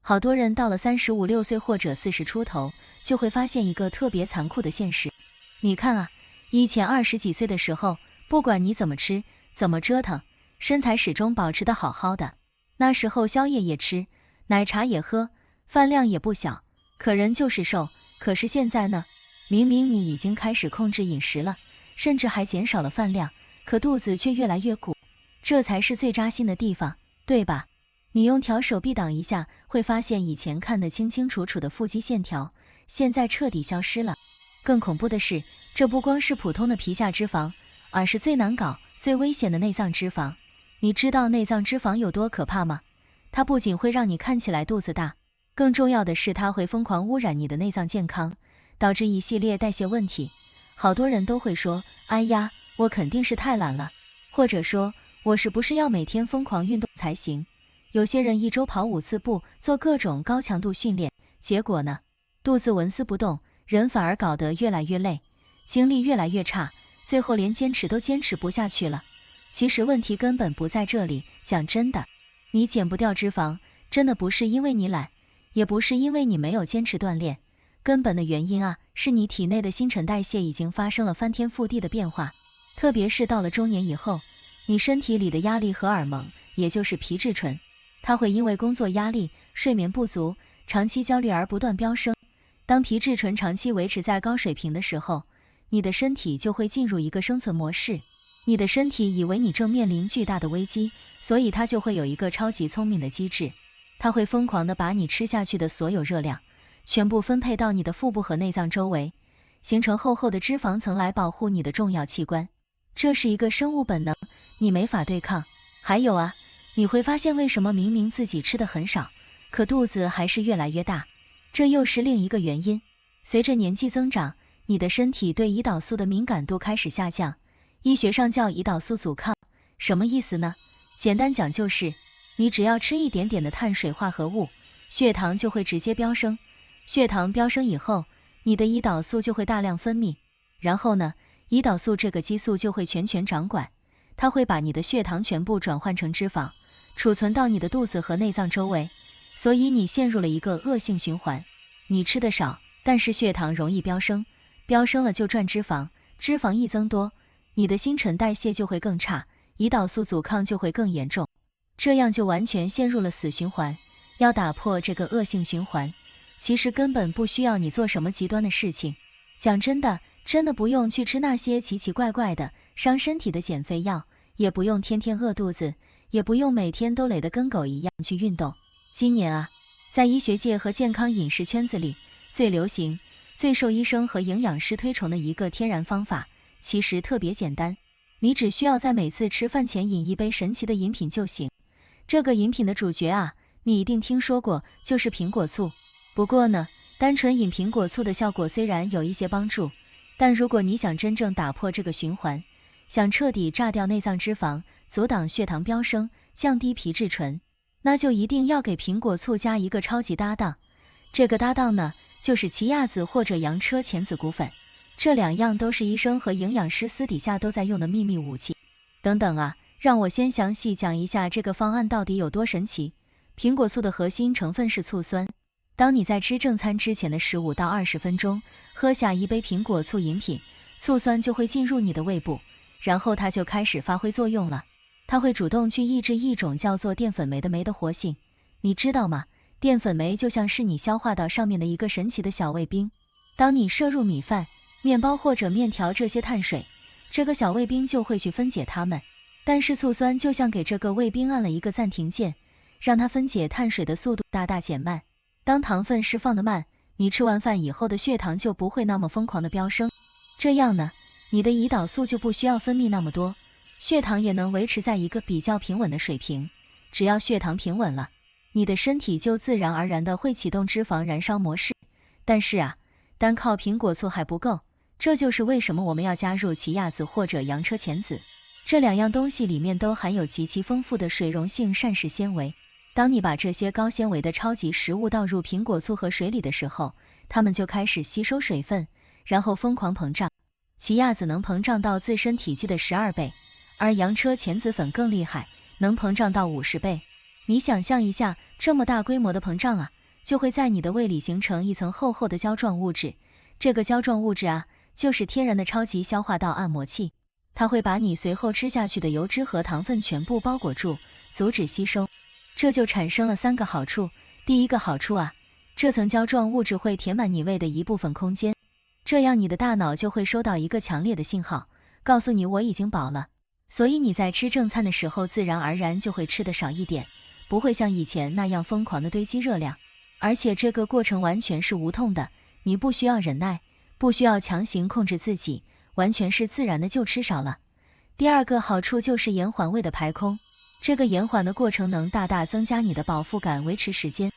好多人到了35、6岁或者40出头，就会发现一个特别残酷的现实。你看啊，以前20几岁的时候，不管你怎么吃，怎么折腾，身材始终保持得好好的。那时候宵夜也吃，奶茶也喝，饭量也不小，可人就是瘦。可是现在呢，明明你已经开始控制饮食了，甚至还减少了饭量，可肚子却越来越鼓，这才是最扎心的地方，对吧？你用条手臂挡一下，会发现以前看得清清楚楚的腹肌线条，现在彻底消失了。更恐怖的是，这不光是普通的皮下脂肪，而是最难搞、最危险的内脏脂肪。你知道内脏脂肪有多可怕吗？它不仅会让你看起来肚子大，更重要的是它会疯狂污染你的内脏健康，导致一系列代谢问题。好多人都会说，哎呀，我肯定是太懒了，或者说我是不是要每天疯狂运动才行？有些人一周跑5次步，做各种高强度训练，结果呢，肚子纹丝不动，人反而搞得越来越累，精力越来越差，最后连坚持都坚持不下去了。其实问题根本不在这里，讲真的，你减不掉脂肪，真的不是因为你懒，也不是因为你没有坚持锻炼，根本的原因啊，是你体内的新陈代谢已经发生了翻天覆地的变化。特别是到了中年以后，你身体里的压力荷尔蒙，也就是皮质醇，它会因为工作压力、睡眠不足、长期焦虑而不断飙升。当皮质醇长期维持在高水平的时候，你的身体就会进入一个生存模式。你的身体以为你正面临巨大的危机，所以它就会有一个超级聪明的机制，它会疯狂地把你吃下去的所有热量全部分配到你的腹部和内脏周围，形成厚厚的脂肪层来保护你的重要器官。这是一个生物本能，你没法对抗。还有啊，你会发现为什么明明自己吃的很少，可肚子还是越来越大，这又是另一个原因。随着年纪增长，你的身体对胰岛素的敏感度开始下降，医学上叫胰岛素阻抗。什么意思呢？简单讲就是，你只要吃一点点的碳水化合物，血糖就会直接飙升。血糖飙升以后，你的胰岛素就会大量分泌，然后呢，胰岛素这个激素就会全权掌管，它会把你的血糖全部转换成脂肪，储存到你的肚子和内脏周围。所以你陷入了一个恶性循环，你吃的少，但是血糖容易飙升，飙升了就赚脂肪，脂肪一增多，你的新陈代谢就会更差，胰岛素阻抗就会更严重，这样就完全陷入了死循环。要打破这个恶性循环，其实根本不需要你做什么极端的事情。讲真的，真的不用去吃那些奇奇怪怪的伤身体的减肥药，也不用天天饿肚子，也不用每天都累得跟狗一样去运动。今年啊，在医学界和健康饮食圈子里，最流行、最受医生和营养师推崇的一个天然方法，其实特别简单，你只需要在每次吃饭前饮一杯神奇的饮品就行。这个饮品的主角啊，你一定听说过，就是苹果醋。不过呢，单纯饮苹果醋的效果虽然有一些帮助，但如果你想真正打破这个循环，想彻底炸掉内脏脂肪，阻挡血糖飙升，降低皮质醇，那就一定要给苹果醋加一个超级搭档。这个搭档呢，就是奇亚籽或者洋车前子骨粉。这两样都是医生和营养师私底下都在用的秘密武器。等等啊，让我先详细讲一下这个方案到底有多神奇。苹果醋的核心成分是醋酸。当你在吃正餐之前的15到20分钟，喝下一杯苹果醋饮品，醋酸就会进入你的胃部，然后它就开始发挥作用了。它会主动去抑制一种叫做淀粉酶的酶的活性。你知道吗？淀粉酶就像是你消化道上面的一个神奇的小卫兵。当你摄入米饭、面包或者面条这些碳水，这个小卫兵就会去分解它们。但是醋酸就像给这个卫兵按了一个暂停键，让它分解碳水的速度大大减慢。当糖分释放的慢，你吃完饭以后的血糖就不会那么疯狂的飙升。这样呢，你的胰岛素就不需要分泌那么多，血糖也能维持在一个比较平稳的水平。只要血糖平稳了，你的身体就自然而然的会启动脂肪燃烧模式。但是啊，单靠苹果醋还不够，这就是为什么我们要加入奇亚籽或者洋车前子。这两样东西里面都含有极其丰富的水溶性膳食纤维。当你把这些高纤维的超级食物倒入苹果醋和水里的时候，它们就开始吸收水分，然后疯狂膨胀。奇亚籽能膨胀到自身体积的12倍，而洋车前子粉更厉害，能膨胀到50倍。你想象一下，这么大规模的膨胀啊，就会在你的胃里形成一层厚厚的胶状物质。这个胶状物质啊，就是天然的超级消化道按摩器，它会把你随后吃下去的油脂和糖分全部包裹住，阻止吸收。这就产生了3个好处。第一个好处啊，这层胶状物质会填满你胃的一部分空间，这样你的大脑就会收到一个强烈的信号，告诉你我已经饱了。所以你在吃正餐的时候自然而然就会吃得少一点，不会像以前那样疯狂的堆积热量。而且这个过程完全是无痛的，你不需要忍耐，不需要强行控制自己，完全是自然的就吃少了。第二个好处就是延缓胃的排空，这个延缓的过程能大大增加你的饱腹感维持时间。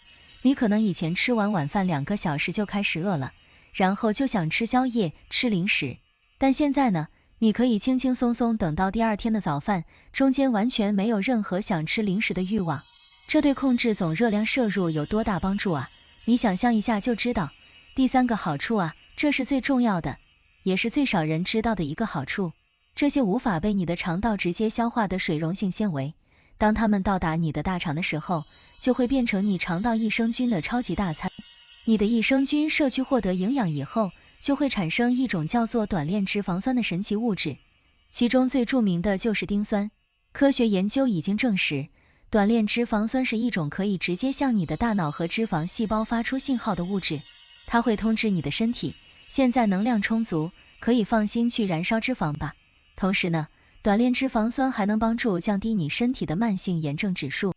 你可能以前吃完晚饭2个小时就开始饿了，然后就想吃宵夜吃零食，但现在呢，你可以轻轻松松等到第2天的早饭，中间完全没有任何想吃零食的欲望。这对控制总热量摄入有多大帮助啊？你想象一下就知道。第3个好处啊，这是最重要的，也是最少人知道的一个好处。这些无法被你的肠道直接消化的水溶性纤维，当它们到达你的大肠的时候，就会变成你肠道益生菌的超级大餐。你的益生菌摄取获得营养以后，就会产生一种叫做短链脂肪酸的神奇物质，其中最著名的就是丁酸。科学研究已经证实，短链脂肪酸是一种可以直接向你的大脑和脂肪细胞发出信号的物质，它会通知你的身体，现在能量充足，可以放心去燃烧脂肪吧。同时呢，短链脂肪酸还能帮助降低你身体的慢性炎症指数。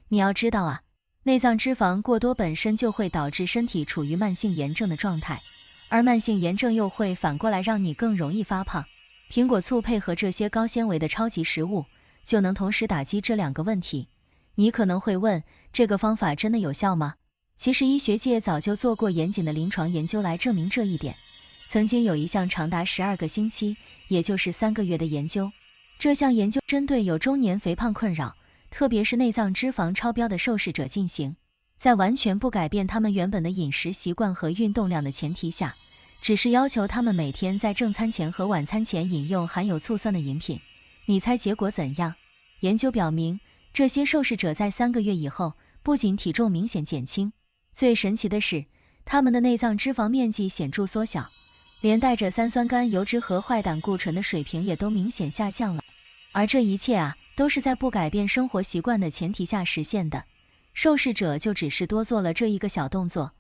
你要知道啊，内脏脂肪过多本身就会导致身体处于慢性炎症的状态，而慢性炎症又会反过来让你更容易发胖。苹果醋配合这些高纤维的超级食物，就能同时打击这2个问题。你可能会问，这个方法真的有效吗？其实医学界早就做过严谨的临床研究来证明这一点。曾经有一项长达12个星期，也就是3个月的研究。这项研究针对有中年肥胖困扰，特别是内脏脂肪超标的受试者进行，在完全不改变他们原本的饮食习惯和运动量的前提下，只是要求他们每天在正餐前和晚餐前饮用含有醋酸的饮品。你猜结果怎样？研究表明，这些受试者在3个月以后，不仅体重明显减轻，最神奇的是，他们的内脏脂肪面积显著缩小，连带着三酸甘油脂和坏胆固醇的水平也都明显下降了。而这一切啊，都是在不改变生活习惯的前提下实现的。受试者就只是多做了这一个小动作，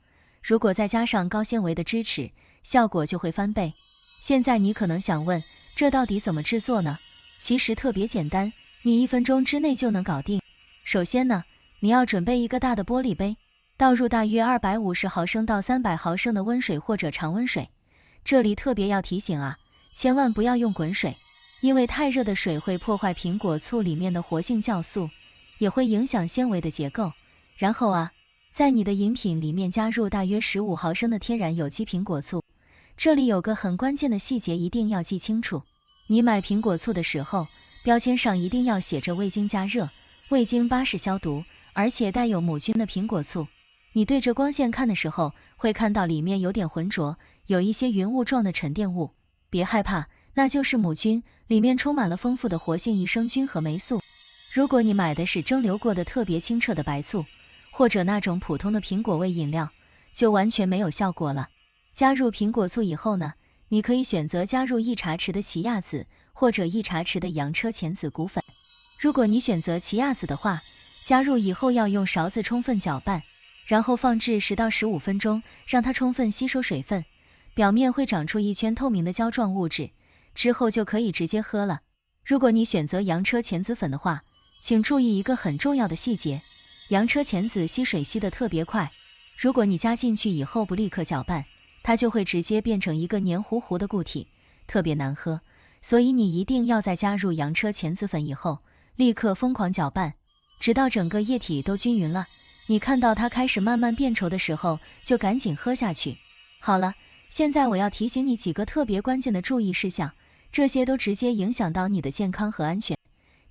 如果再加上高纤维的支持，效果就会翻倍。现在你可能想问，这到底怎么制作呢？其实特别简单，你1分钟之内就能搞定。首先呢，你要准备一个大的玻璃杯，倒入大约250毫升到300毫升的温水或者常温水。这里特别要提醒啊，千万不要用滚水，因为太热的水会破坏苹果醋里面的活性酵素，也会影响纤维的结构。然后啊，在你的饮品里面加入大约15毫升的天然有机苹果醋。这里有个很关键的细节一定要记清楚，你买苹果醋的时候，标签上一定要写着未经加热、未经巴氏消毒，而且带有母菌的苹果醋。你对着光线看的时候，会看到里面有点浑浊，有一些云雾状的沉淀物。别害怕，那就是母菌，里面充满了丰富的活性益生菌和酶素。如果你买的是蒸馏过的特别清澈的白醋，或者那种普通的苹果味饮料，就完全没有效果了。加入苹果醋以后呢，你可以选择加入1茶匙的奇亚籽，或者1茶匙的洋车前子骨粉。如果你选择奇亚籽的话，加入以后要用勺子充分搅拌，然后放置10到15分钟，让它充分吸收水分，表面会长出一圈透明的胶状物质，之后就可以直接喝了。如果你选择洋车前子粉的话，请注意一个很重要的细节，洋车前子吸水吸得特别快，如果你加进去以后不立刻搅拌，它就会直接变成一个黏糊糊的固体，特别难喝。所以你一定要在加入洋车前子粉以后，立刻疯狂搅拌，直到整个液体都均匀了。你看到它开始慢慢变稠的时候，就赶紧喝下去。好了，现在我要提醒你几个特别关键的注意事项，这些都直接影响到你的健康和安全。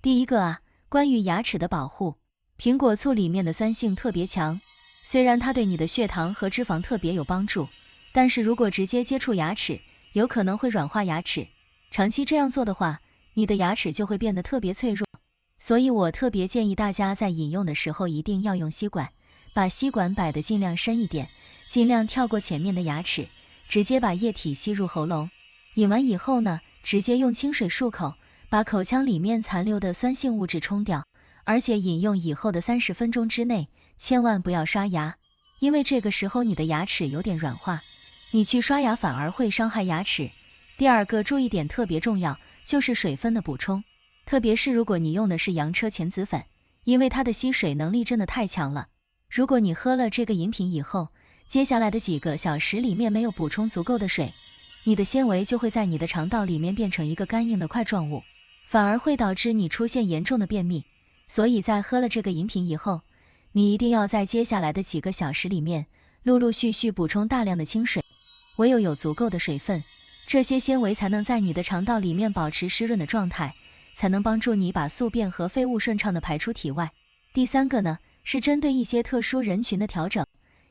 第一个啊，关于牙齿的保护，苹果醋里面的酸性特别强，虽然它对你的血糖和脂肪特别有帮助，但是如果直接接触牙齿，有可能会软化牙齿。长期这样做的话，你的牙齿就会变得特别脆弱，所以我特别建议大家在饮用的时候一定要用吸管，把吸管摆得尽量深一点，尽量跳过前面的牙齿，直接把液体吸入喉咙。饮完以后呢，直接用清水漱口，把口腔里面残留的酸性物质冲掉。而且饮用以后的30分钟之内，千万不要刷牙，因为这个时候你的牙齿有点软化，你去刷牙反而会伤害牙齿。第二个注意点特别重要，就是水分的补充，特别是如果你用的是洋车前子粉，因为它的吸水能力真的太强了。如果你喝了这个饮品以后，接下来的几个小时里面没有补充足够的水，你的纤维就会在你的肠道里面变成一个干硬的块状物，反而会导致你出现严重的便秘。所以在喝了这个饮品以后，你一定要在接下来的几个小时里面陆陆续续补充大量的清水，唯有有足够的水分，这些纤维才能在你的肠道里面保持湿润的状态，才能帮助你把宿便和废物顺畅地排出体外。第三个呢，是针对一些特殊人群的调整。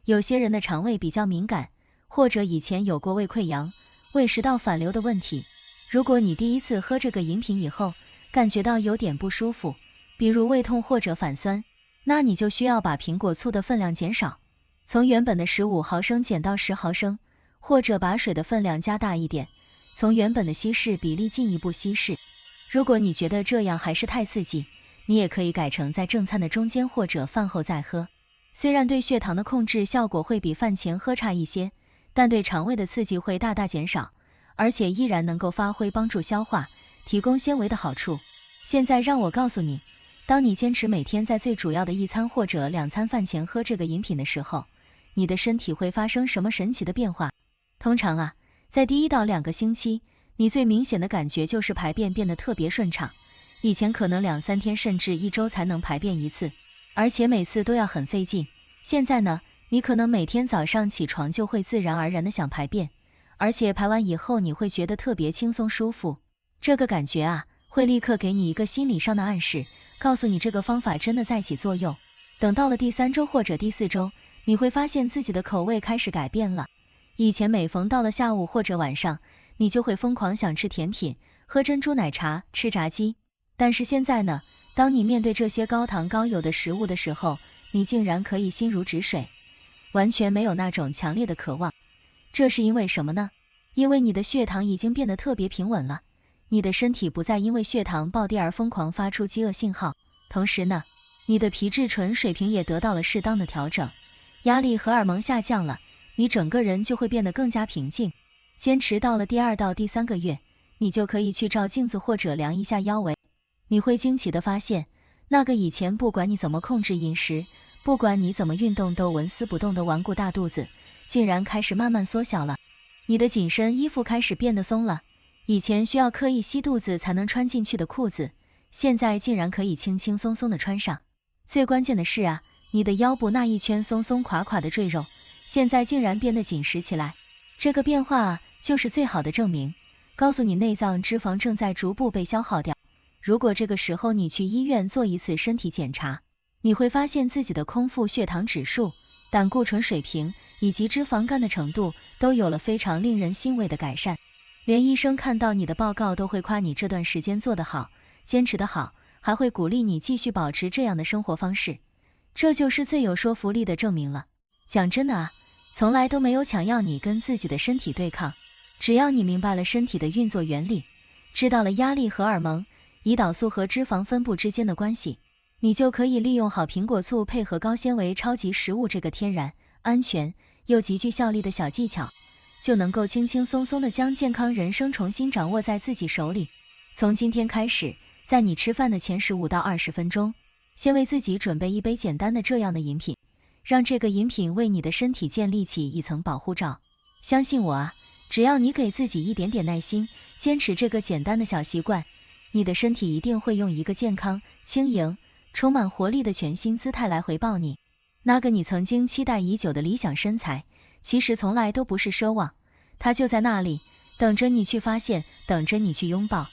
有些人的肠胃比较敏感，或者以前有过胃溃疡、胃食道反流的问题。如果你第一次喝这个饮品以后，感觉到有点不舒服，比如胃痛或者反酸，那你就需要把苹果醋的分量减少，从原本的15毫升减到10毫升，或者把水的分量加大一点，从原本的稀释比例进一步稀释。如果你觉得这样还是太刺激，你也可以改成在正餐的中间或者饭后再喝。虽然对血糖的控制效果会比饭前喝差一些，但对肠胃的刺激会大大减少，而且依然能够发挥帮助消化、提供纤维的好处。现在让我告诉你，当你坚持每天在最主要的一餐或者2餐饭前喝这个饮品的时候，你的身体会发生什么神奇的变化？通常啊，在第1到2个星期，你最明显的感觉就是排便变得特别顺畅，以前可能2-3天甚至1周才能排便一次，而且每次都要很费劲。现在呢，你可能每天早上起床就会自然而然的想排便，而且排完以后你会觉得特别轻松舒服。这个感觉啊，会立刻给你一个心理上的暗示，告诉你这个方法真的在起作用。等到了第3周或者第4周，你会发现自己的口味开始改变了。以前每逢到了下午或者晚上，你就会疯狂想吃甜品、喝珍珠奶茶、吃炸鸡。但是现在呢，当你面对这些高糖高油的食物的时候，你竟然可以心如止水，完全没有那种强烈的渴望。这是因为什么呢？因为你的血糖已经变得特别平稳了，你的身体不再因为血糖暴跌而疯狂发出饥饿信号。同时呢，你的皮质醇水平也得到了适当的调整，压力荷尔蒙下降了，你整个人就会变得更加平静。坚持到了第2到第3个月，你就可以去照镜子或者量一下腰围，你会惊奇地发现，那个以前不管你怎么控制饮食，不管你怎么运动都纹丝不动的顽固大肚子，竟然开始慢慢缩小了。你的紧身衣服开始变得松了，以前需要刻意吸肚子才能穿进去的裤子，现在竟然可以轻轻松松地穿上。最关键的是啊，你的腰部那一圈松松垮垮的赘肉，现在竟然变得紧实起来。这个变化啊，就是最好的证明，告诉你内脏脂肪正在逐步被消耗掉。如果这个时候你去医院做一次身体检查，你会发现自己的空腹血糖指数、胆固醇水平以及脂肪肝的程度都有了非常令人欣慰的改善。连医生看到你的报告都会夸你这段时间做得好，坚持得好，还会鼓励你继续保持这样的生活方式。这就是最有说服力的证明了。讲真的啊，从来都没有强要你跟自己的身体对抗，只要你明白了身体的运作原理，知道了压力荷尔蒙、胰岛素和脂肪分布之间的关系，你就可以利用好苹果醋配合高纤维超级食物这个天然、安全又极具效力的小技巧，就能够轻轻松松地将健康人生重新掌握在自己手里。从今天开始，在你吃饭的前15到20分钟，先为自己准备一杯简单的这样的饮品，让这个饮品为你的身体建立起一层保护罩。相信我啊，只要你给自己一点点耐心，坚持这个简单的小习惯，你的身体一定会用一个健康、轻盈、充满活力的全新姿态来回报你。那个你曾经期待已久的理想身材，其实从来都不是奢望，它就在那里，等着你去发现，等着你去拥抱。